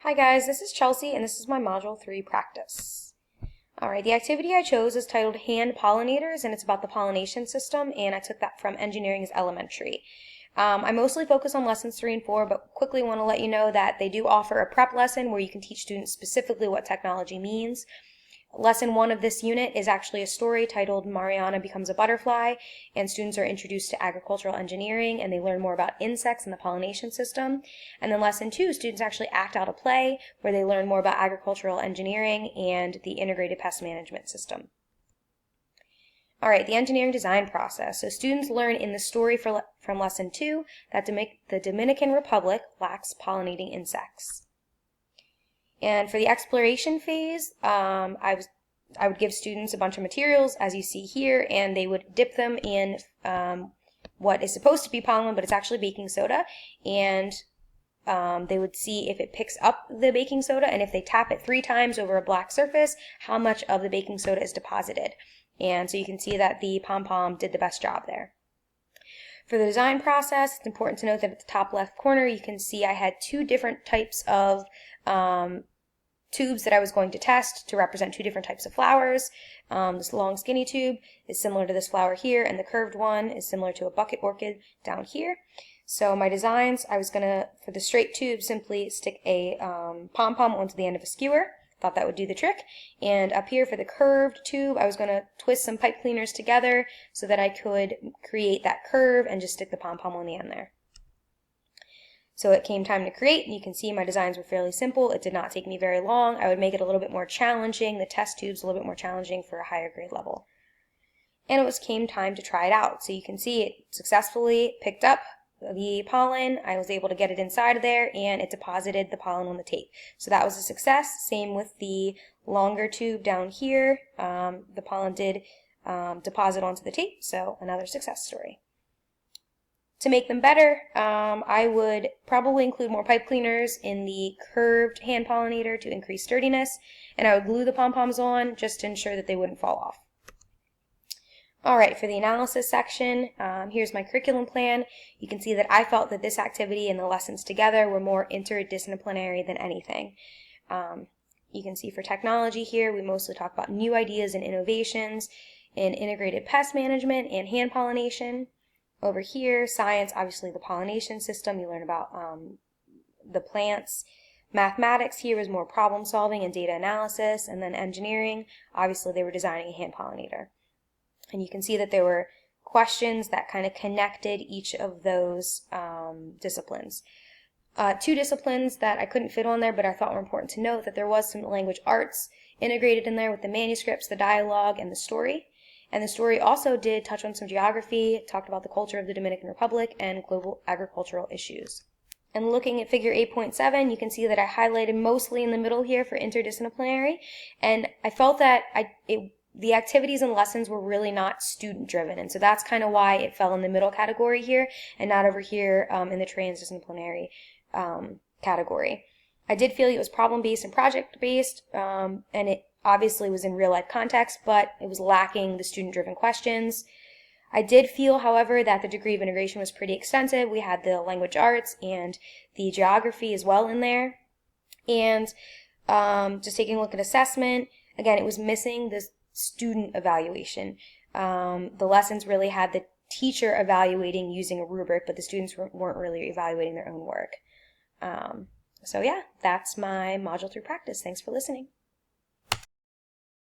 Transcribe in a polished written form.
Hi guys, this is Chelsea and this is my Module 3 practice. Alright, the activity I chose is titled Hand Pollinators and it's about the pollination system, and I took that from Engineering's Elementary. I mostly focus on lessons 3 and 4, but quickly want to let you know that they do offer a prep lesson where you can teach students specifically what technology means. Lesson 1 of this unit is actually a story titled Mariana Becomes a Butterfly, and students are introduced to agricultural engineering and they learn more about insects and the pollination system. And then Lesson 2, students actually act out a play where they learn more about agricultural engineering and the integrated pest management system. Alright, the engineering design process. So students learn in the story from Lesson 2 that the Dominican Republic lacks pollinating insects. And for the exploration phase, I would give students a bunch of materials, as you see here, and they would dip them in what is supposed to be pollen, but it's actually baking soda, and they would see if it picks up the baking soda, and if they tap it 3 times over a black surface, how much of the baking soda is deposited. And so you can see that the pom-pom did the best job there. For the design process, it's important to note that at the top left corner, you can see I had 2 different types of tubes that I was going to test to represent 2 different types of flowers. This long skinny tube is similar to this flower here, and the curved one is similar to a bucket orchid down here. So my designs, I was going to, for the straight tube, simply stick a pom-pom onto the end of a skewer. Thought that would do the trick. And up here for the curved tube, I was going to twist some pipe cleaners together so that I could create that curve and just stick the pom-pom on the end there. So it came time to create, and you can see my designs were fairly simple. It did not take me very long. I would make it a little bit more challenging, the test tubes a little bit more challenging for a higher grade level. And it came time to try it out. So you can see it successfully picked up the pollen. I was able to get it inside of there, and it deposited the pollen on the tape. So that was a success. Same with the longer tube down here. The pollen did deposit onto the tape, so another success story. To make them better, I would probably include more pipe cleaners in the curved hand pollinator to increase sturdiness, and I would glue the pom-poms on just to ensure that they wouldn't fall off. Alright, for the analysis section, here's my curriculum plan. You can see that I felt that this activity and the lessons together were more interdisciplinary than anything. You can see for technology here, we mostly talk about new ideas and innovations in integrated pest management and hand pollination. Over here, science, obviously the pollination system, you learn about the plants. Mathematics here is more problem solving and data analysis, and then engineering, obviously they were designing a hand pollinator. And you can see that there were questions that kind of connected each of those disciplines. 2 disciplines that I couldn't fit on there, but I thought were important to note, that there was some language arts integrated in there with the manuscripts, the dialogue, and the story. And the story also did touch on some geography, talked about the culture of the Dominican Republic, and global agricultural issues. And looking at figure 8.7, you can see that I highlighted mostly in the middle here for interdisciplinary, and I felt that the activities and lessons were really not student-driven, and so that's kind of why it fell in the middle category here, and not over here in the transdisciplinary category. I did feel it was problem-based and project-based, and it obviously was in real-life context, but it was lacking the student-driven questions. I did feel, however, that the degree of integration was pretty extensive. We had the language arts and the geography as well in there. And just taking a look at assessment, again, it was missing the student evaluation. The lessons really had the teacher evaluating using a rubric, but the students weren't really evaluating their own work. So yeah, that's my Module 3 practice. Thanks for listening.